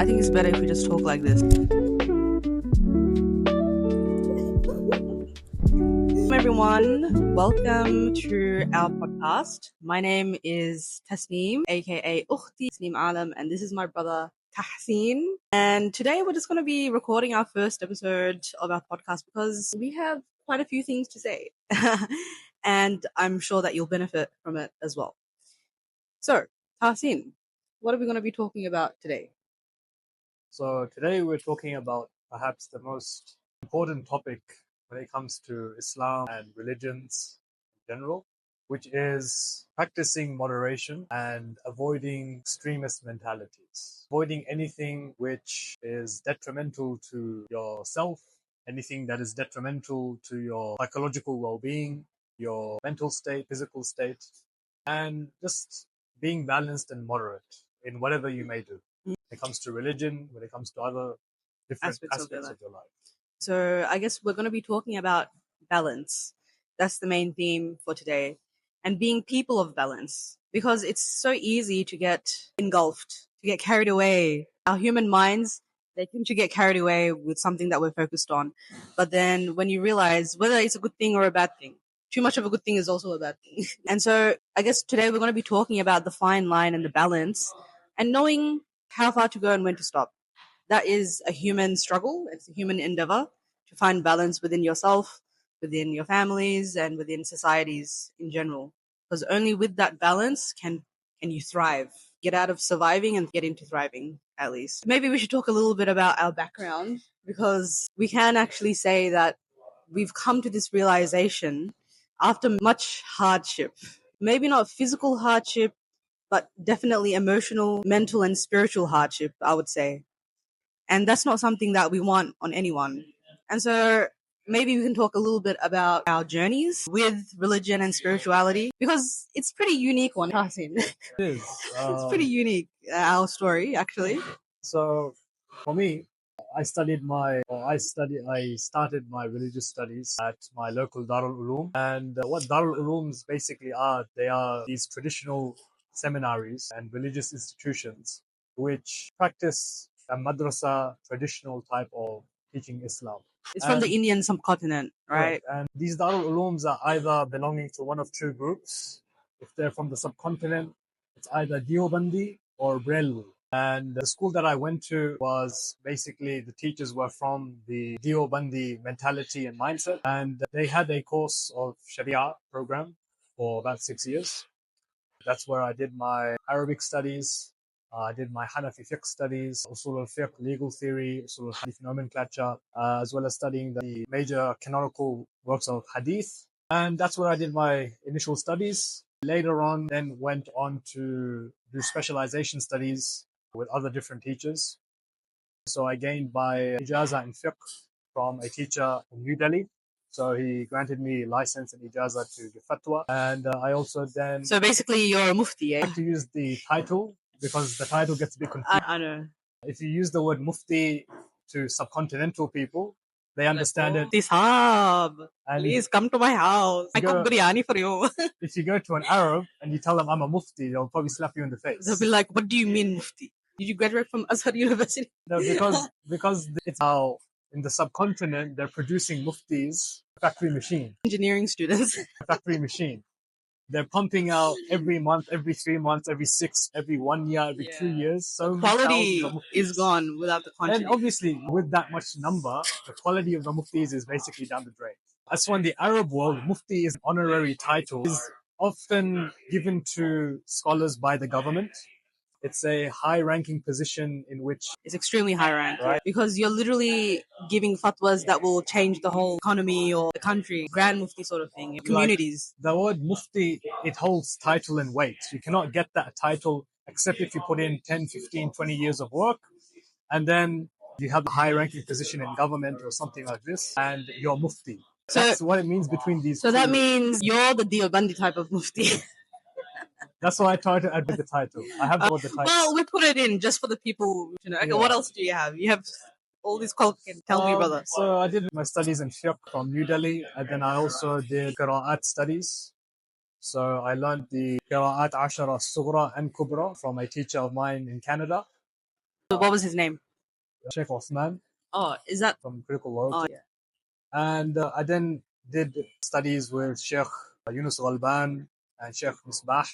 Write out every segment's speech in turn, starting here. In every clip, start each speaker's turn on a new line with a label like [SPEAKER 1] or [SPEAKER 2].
[SPEAKER 1] I think it's better if we just talk like this. Everyone, welcome to our podcast. My name is Tasneem, aka Ukhti Tasneem Alam, and this is my brother Tahseen. And today we're just going to be recording our first episode of our podcast because we have quite a few things to say. And I'm sure that you'll benefit from it as well. So, Tahseen, what are we going to be talking about today?
[SPEAKER 2] So today we're talking about perhaps the most important topic when it comes to Islam and religions in general, which is practicing moderation and avoiding extremist mentalities, avoiding anything which is detrimental to yourself, anything that is detrimental to your psychological well-being, your mental state, physical state, and just being balanced and moderate in whatever you may do. When it comes to religion, when it comes to other different aspects of your life.
[SPEAKER 1] So I guess we're going to be talking about balance. That's the main theme for today. And being people of balance. Because it's so easy to get engulfed, to get carried away. Our human minds, they tend to get carried away with something that we're focused on. But then when you realize whether it's a good thing or a bad thing, too much of a good thing is also a bad thing. And so I guess today we're going to be talking about the fine line and the balance and knowing how far to go and when to stop. That is a human struggle. It's a human endeavor to find balance within yourself, within your families, and within societies in general. Because only with that balance can you thrive. Get out of surviving and get into thriving, at least. Maybe we should talk a little bit about our background, because we can actually say that we've come to this realization after much hardship. Maybe not physical hardship, but definitely emotional, mental, and spiritual hardship, I would say. And that's not something that we want on anyone. And so maybe we can talk a little bit about our journeys with religion and spirituality, because it's pretty unique one, Hassan.
[SPEAKER 2] It is.
[SPEAKER 1] It's pretty unique, our story, actually.
[SPEAKER 2] So for me, I started my religious studies at my local Darul Uloom. And what Darul Ulooms basically are, they are these traditional seminaries and religious institutions which practice a madrasa traditional type of teaching Islam.
[SPEAKER 1] It's from the Indian subcontinent, right?
[SPEAKER 2] And these Darul Ulooms are either belonging to one of two groups. If they're from the subcontinent, it's either Deobandi or Brelwi. And the school that I went to was basically, the teachers were from the Deobandi mentality and mindset. And they had a course of Sharia program for about 6 years. That's where I did my Arabic studies. I did my Hanafi fiqh studies, Usul al-fiqh, legal theory, Usul al-hadith nomenclature, as well as studying the major canonical works of hadith. And that's where I did my initial studies. Later on, then went on to do specialization studies with other different teachers. So I gained my ijaza in fiqh from a teacher in New Delhi. So he granted me license and ijaza to give fatwa. And I also then...
[SPEAKER 1] So basically you're a mufti, eh?
[SPEAKER 2] I have to use the title because the title gets a bit confusing.
[SPEAKER 1] I know.
[SPEAKER 2] If you use the word mufti to subcontinental people, they understand it.
[SPEAKER 1] Tisab, please come to my house. I cook biryani for you.
[SPEAKER 2] If you go to an Arab and you tell them I'm a mufti, they'll probably slap you in the face.
[SPEAKER 1] They'll be like, what do you mean mufti? Did you graduate from Azhar University?
[SPEAKER 2] No, because it's how in the subcontinent they're producing muftis, factory machine.
[SPEAKER 1] Engineering students.
[SPEAKER 2] Factory machine. They're pumping out every month, every 3 months, every 6, every 1 year, every 2 years. So
[SPEAKER 1] quality is gone without the quantity.
[SPEAKER 2] And obviously, with that much number, the quality of the muftis is basically down the drain. As for in the Arab world, mufti is an honorary title. It's often given to scholars by the government. It's a high-ranking position in which...
[SPEAKER 1] It's extremely high-ranked, right? Because you're literally giving fatwas that will change the whole economy or the country. Grand mufti sort of thing, communities.
[SPEAKER 2] Like the word mufti, it holds title and weight. You cannot get that title except if you put in 10, 15, 20 years of work. And then you have a high-ranking position in government or something like this, and you're mufti. So that's what it means between these two.
[SPEAKER 1] So that means you're the Deobandi type of mufti.
[SPEAKER 2] That's why I tried to add the title. I have the title.
[SPEAKER 1] Well, we put it in just for the people to know. Okay, what else do you have? You have all these qualifications. Tell me, brother.
[SPEAKER 2] So I did my studies in fiqh from New Delhi, and then I also did qira'at studies. So I learned the qira'at ashara sughra and kubra from a teacher of mine in Canada.
[SPEAKER 1] So what was his name?
[SPEAKER 2] Sheikh Osman
[SPEAKER 1] Oh, is that?
[SPEAKER 2] from Critical World.
[SPEAKER 1] Oh, yeah.
[SPEAKER 2] And I then did studies with Sheikh Yunus Ghalban and Sheikh Misbah,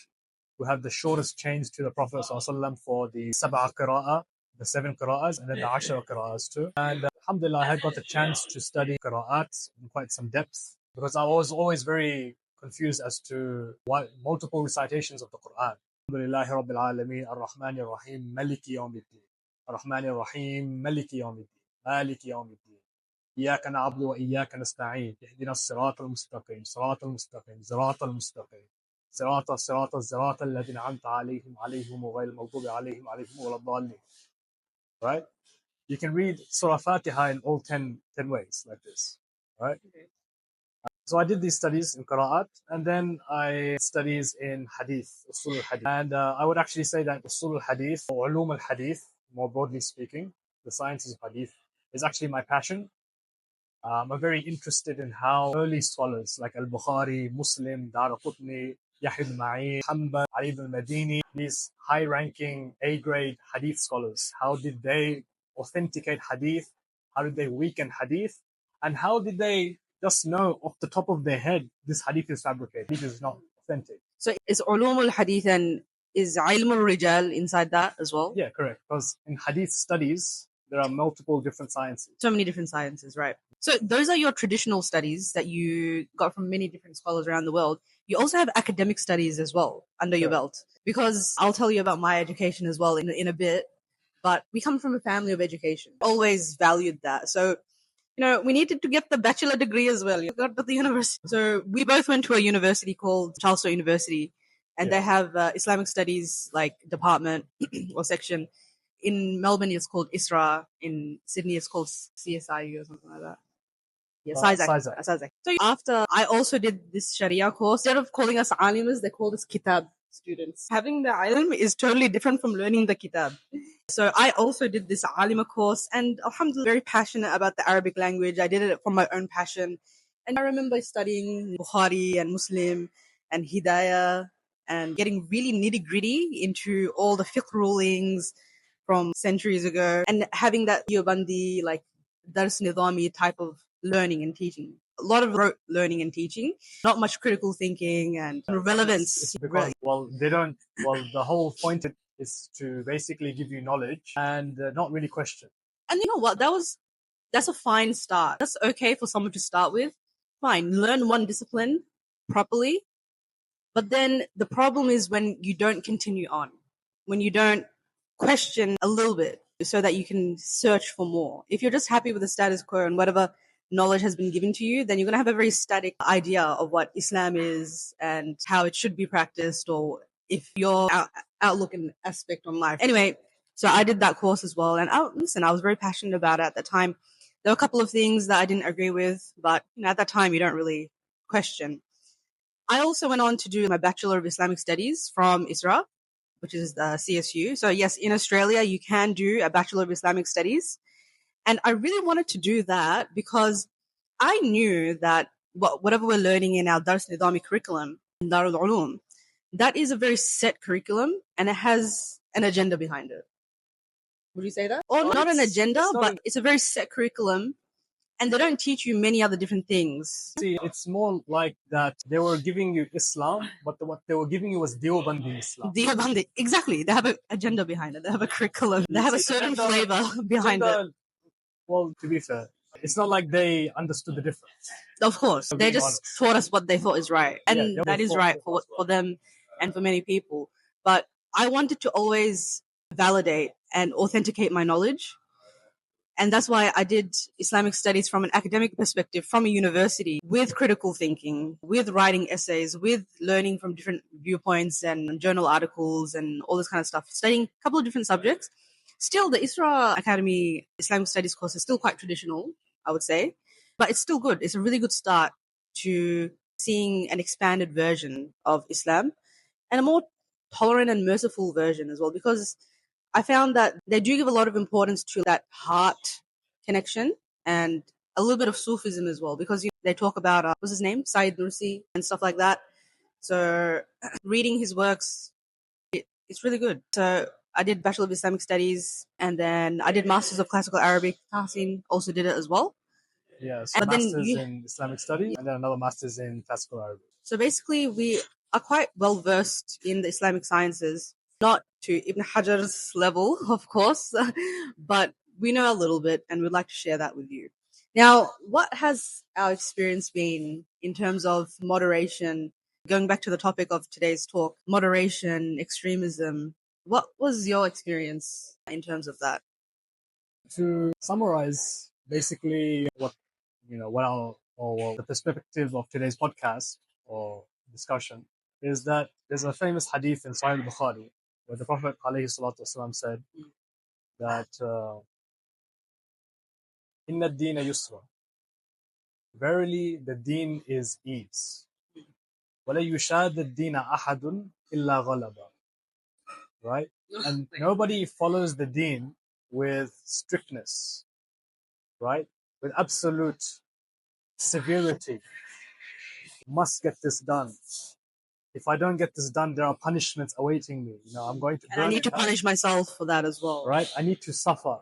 [SPEAKER 2] who have the shortest chains to the Prophet ﷺ for the Sab'a Qira'ah, the 7 Qira'ahs, and then the Ashra Qira'ahs too. And alhamdulillah, I had got the chance to study Qira'at in quite some depth because I was always very confused as to what multiple recitations of the Quran. Alhamdulillahi Rabbil Alameen, Ar-Rahman Ar-Rahim, Maliki Yawmiddin. Ar-Rahman Ar-Rahim, Maliki Yawmiddin, Maliki Yawmiddin. إياك نعبد وإياك نستعين اهدنا الصراط المستقيم صراط المستقيم صراط المستقيم صراط الذين أنعمت عليهم وغير المغضوب عليهم ولا الضالين. Right? You can read Surah Fatiha in all 10 ways like this. Right? Okay. So I did these studies in Qira'at, and then I studies in Hadith, Usul al-Hadith. And I would actually say that Usul al-Hadith, or Ulum al-Hadith, more broadly speaking, the sciences of Hadith, is actually my passion. I'm very interested in how early scholars like Al-Bukhari, Muslim, Daraqutni, Yahya ibn Ma'in, Hanbal, Ali ibn Madini, these high-ranking A-grade hadith scholars, how did they authenticate hadith? How did they weaken hadith? And how did they just know off the top of their head this hadith is fabricated, this is not authentic?
[SPEAKER 1] So is ulum al-hadith and is ilm al-rijal inside that as well?
[SPEAKER 2] Yeah, correct. Because in hadith studies, there are multiple different sciences.
[SPEAKER 1] So many different sciences, right? So those are your traditional studies that you got from many different scholars around the world. You also have academic studies as well under your belt. Because I'll tell you about my education as well in a bit. But we come from a family of education. Always valued that. So, we needed to get the bachelor degree as well. You got the university. So we both went to a university called Charleston University. And they have Islamic studies like department or section. In Melbourne, it's called ISRA. In Sydney, it's called CSIU or something like that. Yeah, SISAC. So after I also did this Sharia course, instead of calling us alimas, they called us kitab students. Having the ilm is totally different from learning the kitab. So I also did this alima course, and alhamdulillah, very passionate about the Arabic language. I did it from my own passion. And I remember studying Bukhari and Muslim and Hidayah and getting really nitty-gritty into all the fiqh rulings from centuries ago, and having that Yobandi, like Dars Nidami type of learning and teaching. A lot of rote learning and teaching, not much critical thinking and relevance.
[SPEAKER 2] It's because, the whole point is to basically give you knowledge and not really question.
[SPEAKER 1] And you know what? That's a fine start. That's okay for someone to start with. Fine, learn one discipline properly. But then the problem is when you don't continue on, when you don't question a little bit so that you can search for more. If you're just happy with the status quo and whatever knowledge has been given to you, then you're going to have a very static idea of what Islam is and how it should be practiced, or if your outlook and aspect on life. Anyway, so I did that course as well. And I was very passionate about it at the time. There were a couple of things that I didn't agree with, but at that time you don't really question. I also went on to do my Bachelor of Islamic Studies from ISRA, which is the CSU. So yes, in Australia, you can do a Bachelor of Islamic Studies. And I really wanted to do that because I knew that whatever we're learning in our Dars Nidami curriculum, in Darul Ulum, that is a very set curriculum and it has an agenda behind it. Would you say that? Or not an agenda, but it's a very set curriculum. And they don't teach you many other different things.
[SPEAKER 2] See, it's more like that they were giving you Islam, but what they were giving you was Deobandi Islam.
[SPEAKER 1] Deobandi, exactly. They have an agenda behind it. They have a curriculum. They have a certain flavor behind it.
[SPEAKER 2] Well, to be fair, it's not like they understood the difference.
[SPEAKER 1] Of course. They just taught us what they thought is right. And that is right for them and for many people. But I wanted to always validate and authenticate my knowledge. And that's why I did Islamic studies from an academic perspective, from a university, with critical thinking, with writing essays, with learning from different viewpoints and journal articles and all this kind of stuff, studying a couple of different subjects. Still, the ISRA Academy Islamic Studies course is still quite traditional, I would say, but it's still good. It's a really good start to seeing an expanded version of Islam and a more tolerant and merciful version as well, because I found that they do give a lot of importance to that heart connection and a little bit of Sufism as well, because they talk about, what's his name? Sayyid Nursi and stuff like that. So reading his works, it's really good. So I did Bachelor of Islamic Studies, and then I did Masters of Classical Arabic. Tahsin also did it as well.
[SPEAKER 2] Yeah, so
[SPEAKER 1] But then
[SPEAKER 2] Masters in Islamic Studies and then another Masters in Classical Arabic.
[SPEAKER 1] So basically, we are quite well versed in the Islamic sciences, not to Ibn Hajar's level, of course, but we know a little bit and we'd like to share that with you. Now, what has our experience been in terms of moderation? Going back to the topic of today's talk, moderation, extremism. What was your experience in terms of that?
[SPEAKER 2] To summarize, basically the perspective of today's podcast or discussion is that there's a famous hadith in Sahih Bukhari where the Prophet ﷺ said that Inna ad-deena yusra. Verily, the deen is ease. وَلَا يُشَادَ الدِّينَ أَحَدٌ إِلَّا غَلَبَ. Right? And nobody follows the deen with strictness, right? With absolute severity. Must get this done. If I don't get this done, there are punishments awaiting me. I'm going to burn.
[SPEAKER 1] And I need to punish myself for that as well.
[SPEAKER 2] Right? I need to suffer.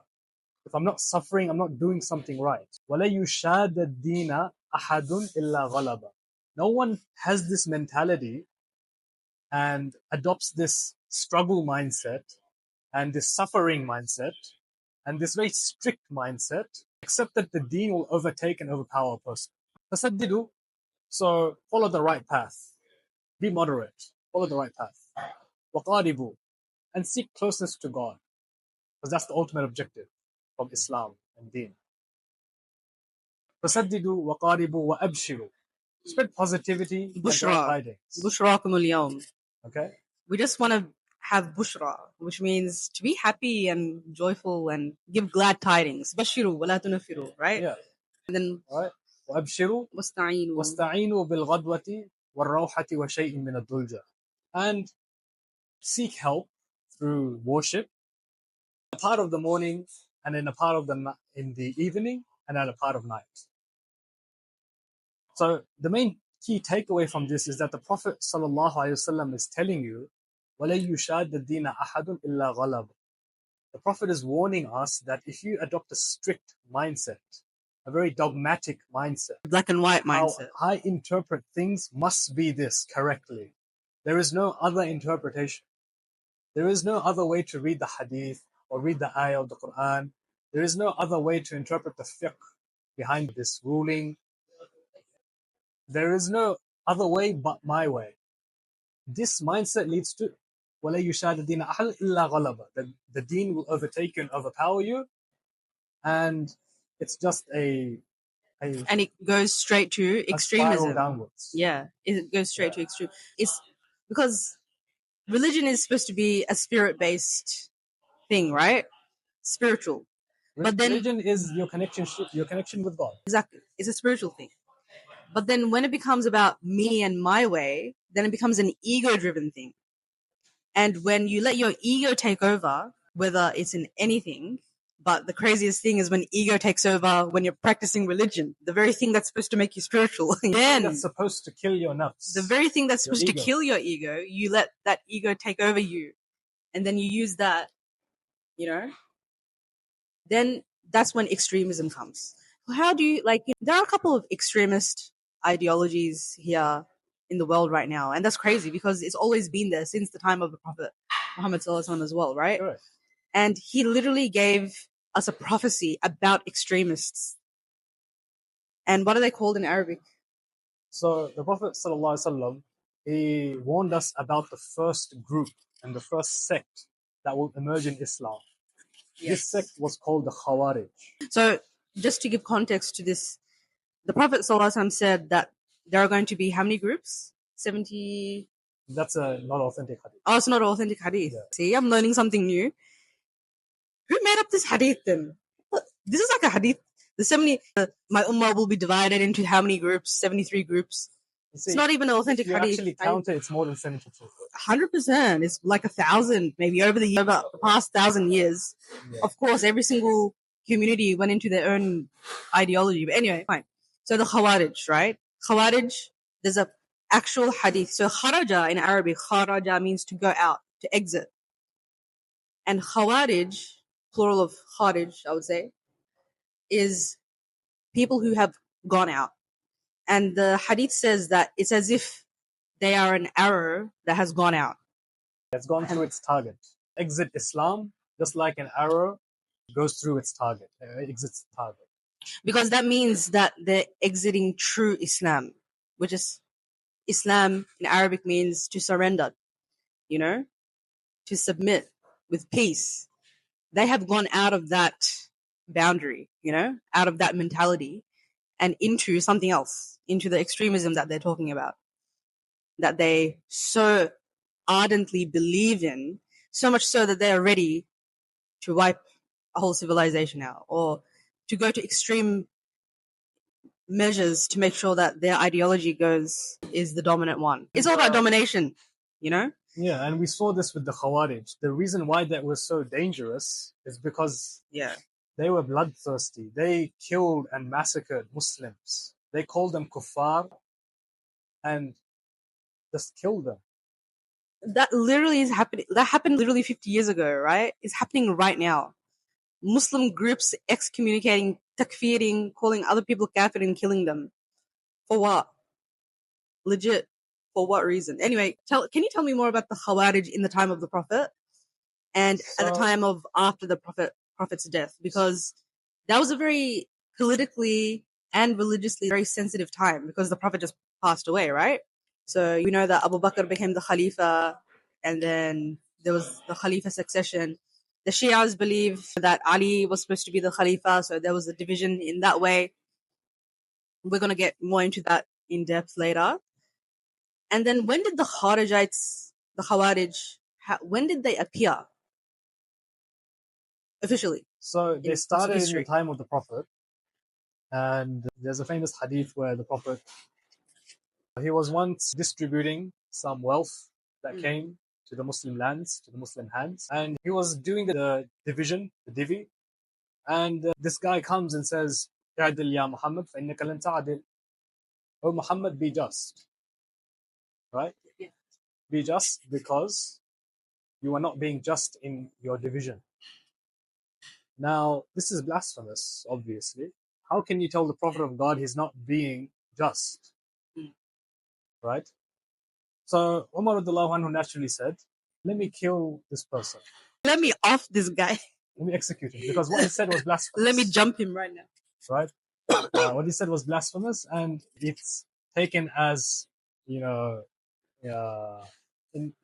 [SPEAKER 2] If I'm not suffering, I'm not doing something right. وَلَا يُشَادَ الدِّينَ أَحَدٌ إِلَّا غَلَبَ. No one has this mentality and adopts this struggle mindset and this suffering mindset and this very strict mindset, except that the deen will overtake and overpower a person. فَسَدِّدُوا. So follow the right path. Be moderate. Follow the right path. وَقَارِبُوا. And seek closeness to God. Because that's the ultimate objective of Islam and deen. فَسَدِّدُوا وَقَارِبُوا وَأَبْشِرُوا. Spread positivity and glad tidings.
[SPEAKER 1] Bushrakum al-yawm.
[SPEAKER 2] Okay?
[SPEAKER 1] We just want to have bushra, which means to be happy and joyful and give glad tidings. Bashiru wa la tunafiru, right?
[SPEAKER 2] Yeah.
[SPEAKER 1] And then
[SPEAKER 2] Right? وَأَبْشِرُوا
[SPEAKER 1] wasta'inu.
[SPEAKER 2] وَاسْتَعِينُوا بِالْغَدْوَةِ وَالرَّوْحَةِ وَشَيْءٍ مِّنَ الدُّلْجَةِ. And seek help through worship, a part of the morning, and in a part of in the evening, and at a part of night. So the main key takeaway from this is that the Prophet ﷺ is telling you, وَلَا يُشَادَ الدِّينَ أَحَدٌ إِلَّا غَلَبَ. The Prophet is warning us that if you adopt a strict mindset, a very dogmatic mindset,
[SPEAKER 1] Black and white mindset.
[SPEAKER 2] How I interpret things must be this correctly. There is no other interpretation. There is no other way to read the hadith or read the ayah of the Quran. There is no other way to interpret the fiqh behind this ruling. There is no other way but my way. This mindset leads to وَلَا يُشَادَ الدِّينَ أَحَدٌ إِلَّا غَلَبَ. The deen will overtake you and overpower you, and it's just and
[SPEAKER 1] it goes straight to extremism.
[SPEAKER 2] Spiral downwards.
[SPEAKER 1] Yeah, it goes straight to extreme. It's because religion is supposed to be a spirit-based thing, right? Spiritual. But then
[SPEAKER 2] religion is your connection with God.
[SPEAKER 1] Exactly. It's a spiritual thing. But then when it becomes about me and my way, then it becomes an ego-driven thing. And when you let your ego take over, whether it's in anything, but the craziest thing is when ego takes over when you're practicing religion, the very thing that's supposed to make you spiritual. Then
[SPEAKER 2] that's supposed to kill your nafs.
[SPEAKER 1] The very thing that's supposed to kill your ego, you let that ego take over you. And then you use that, then that's when extremism comes. How do you, there are a couple of extremist ideologies here in the world right now. And that's crazy because it's always been there since the time of the Prophet Muhammad ﷺ as well, right?
[SPEAKER 2] Sure.
[SPEAKER 1] And he literally gave us a prophecy about extremists. And what are they called in Arabic?
[SPEAKER 2] So the Prophet ﷺ, he warned us about the first group and the first sect that will emerge in Islam. Yes. This sect was called the Khawarij.
[SPEAKER 1] So just to give context to this, the Prophet ﷺ said that there are going to be how many groups? 70.
[SPEAKER 2] That's not authentic hadith.
[SPEAKER 1] Oh, it's not authentic hadith. Yeah. See, I'm learning something new. Who made up this hadith then? This is like a hadith. My ummah will be divided into how many groups? 73 groups. See, it's not even an authentic hadith.
[SPEAKER 2] If you actually count it, it's more than 72.
[SPEAKER 1] 100%. It's like 1,000, maybe over the past 1,000 years. Yeah. Of course, every single community went into their own ideology. But anyway, fine. So the Khawarij, right? Khawarij, there's a actual hadith. So kharaja in Arabic, kharaja means to go out, to exit. And Khawarij, plural of Kharij, I would say, is people who have gone out. And the hadith says that it's as if they are an arrow that has gone out.
[SPEAKER 2] It's gone through its target. Exit Islam, just like an arrow goes through its target, exits the target.
[SPEAKER 1] Because that means that they're exiting true Islam, which is Islam in Arabic means to surrender, you know, to submit with peace. They have gone out of that boundary, you know, out of that mentality and into something else, into the extremism that they're talking about, that they so ardently believe in, so much so that they're ready to wipe a whole civilization out or to go to extreme measures to make sure that their ideology is the dominant one. It's all about domination, you know?
[SPEAKER 2] Yeah, and we saw this with the Khawarij. The reason why that was so dangerous is because they were bloodthirsty. They killed and massacred Muslims. They called them kuffar and just killed them.
[SPEAKER 1] That literally is happening. That happened literally 50 years ago, right? It's happening right now. Muslim groups excommunicating, takfiring, calling other people kafir and killing them. For what? Legit. For what reason? Anyway, can you tell me more about the Khawarij in the time of the Prophet and at the time of after the Prophet's death? Because that was a very politically and religiously very sensitive time because the Prophet just passed away, right? So you know that Abu Bakr became the Khalifa and then there was the Khalifa succession. The Shias believe that Ali was supposed to be the Khalifa, so there was a division in that way. We're going to get more into that in depth later. And then when did the Kharijites, the Khawarij, when did they appear officially?
[SPEAKER 2] So they started in the time of the Prophet. And there's a famous hadith where the Prophet, he was once distributing some wealth that came to the Muslim lands, to the Muslim hands. And he was doing the division, the divi. And this guy comes and says, "I'adil ya Muhammad, فإنك لن تعدل." Oh Muhammad, be just. Right?
[SPEAKER 1] Yeah.
[SPEAKER 2] Be just because you are not being just in your division. Now, this is blasphemous, obviously. How can you tell the Prophet of God he's not being just? Right? So Umar radiallahu anhu naturally said, let me kill this person.
[SPEAKER 1] Let me off this guy.
[SPEAKER 2] Let me execute him. Because what he said was blasphemous.
[SPEAKER 1] Let me jump him right now.
[SPEAKER 2] Right? What he said was blasphemous, and it's taken as, you know,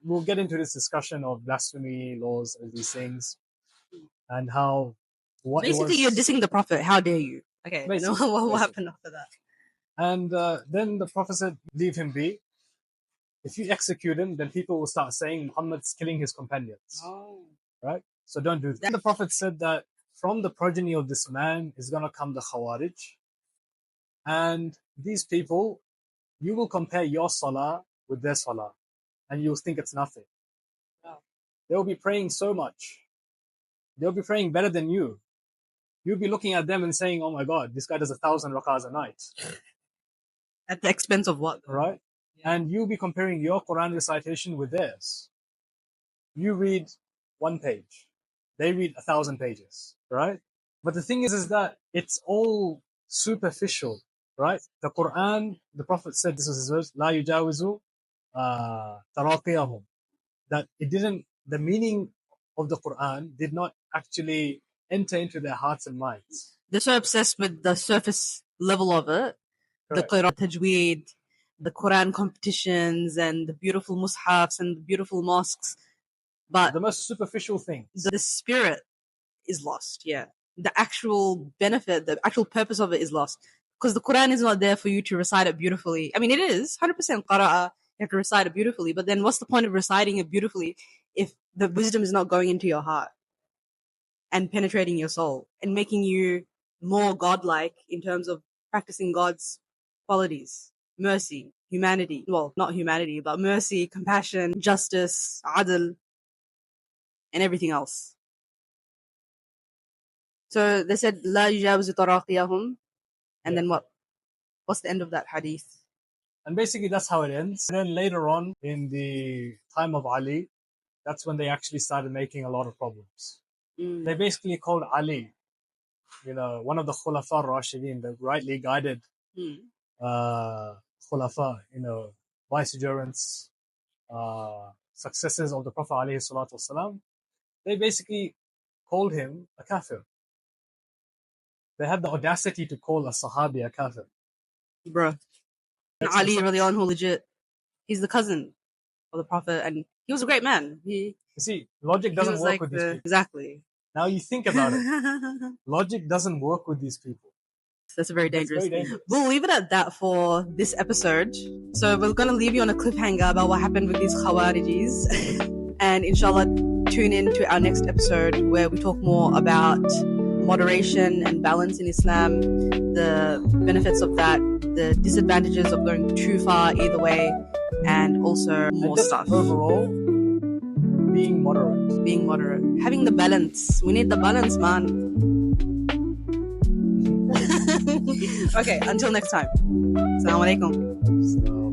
[SPEAKER 2] we'll get into this discussion of blasphemy laws and these things, and how what
[SPEAKER 1] basically you're dissing the Prophet. How dare you? Okay, what happened after that?
[SPEAKER 2] And then the Prophet said, leave him be. If you execute him, then people will start saying Muhammad's killing his companions. Right? So don't do that. Then the Prophet said that from the progeny of this man is going to come the Khawarij. And these people, you will compare your salah with their salah. And you'll think it's nothing. They'll be praying so much. They'll be praying better than you. You'll be looking at them and saying, oh my God, this guy does 1,000 rak'ahs a night.
[SPEAKER 1] At the expense of what?
[SPEAKER 2] Right? Yeah. And you'll be comparing your Quran recitation with theirs. You read 1 page. They read 1,000 pages. Right? But the thing is that it's all superficial. Right? The Quran, the Prophet said, this was his verse, La yujawizu taraqiyahum. That it didn't, the meaning of the Quran did not actually enter into their hearts and minds.
[SPEAKER 1] They're so obsessed with the surface level of it. Correct. The Qur'an tajweed, the Quran competitions, and the beautiful mushafs and the beautiful mosques. But
[SPEAKER 2] the most superficial things.
[SPEAKER 1] The spirit is lost, yeah. The actual benefit, the actual purpose of it is lost. Because the Quran is not there for you to recite it beautifully. I mean, it is 100% qara'a. You have to recite it beautifully. But then what's the point of reciting it beautifully if the wisdom is not going into your heart and penetrating your soul and making you more godlike in terms of practicing God's qualities? Mercy, humanity. Well, not humanity, but mercy, compassion, justice, adl, and everything else. So they said, La yujawizu taraqiyahum. And then what? What's the end of that hadith?
[SPEAKER 2] And basically that's how it ends. And then later on, in the time of Ali, that's when they actually started making a lot of problems.
[SPEAKER 1] Mm.
[SPEAKER 2] They basically called Ali, one of the Khulafa Rashidin, the rightly guided Khulafa, vicegerents, successors of the Prophet alayhi salatu wasalam. They basically called him a kafir. They had the audacity to call a Sahabi a kafir.
[SPEAKER 1] Bruh. Ali radiallahu anhu, legit. He's the cousin of the Prophet, and he was a great man.
[SPEAKER 2] You see, logic doesn't work with these people.
[SPEAKER 1] Exactly.
[SPEAKER 2] Now you think about it. Logic doesn't work with these people.
[SPEAKER 1] That's very dangerous. We'll leave it at that for this episode. So we're going to leave you on a cliffhanger about what happened with these Khawarijis. And inshallah, tune in to our next episode where we talk more about moderation and balance in Islam, the benefits of that, the disadvantages of going too far either way, and also more stuff.
[SPEAKER 2] Overall, being moderate.
[SPEAKER 1] Being moderate. Having the balance. We need the balance, man. Okay, until next time. Assalamu alaikum.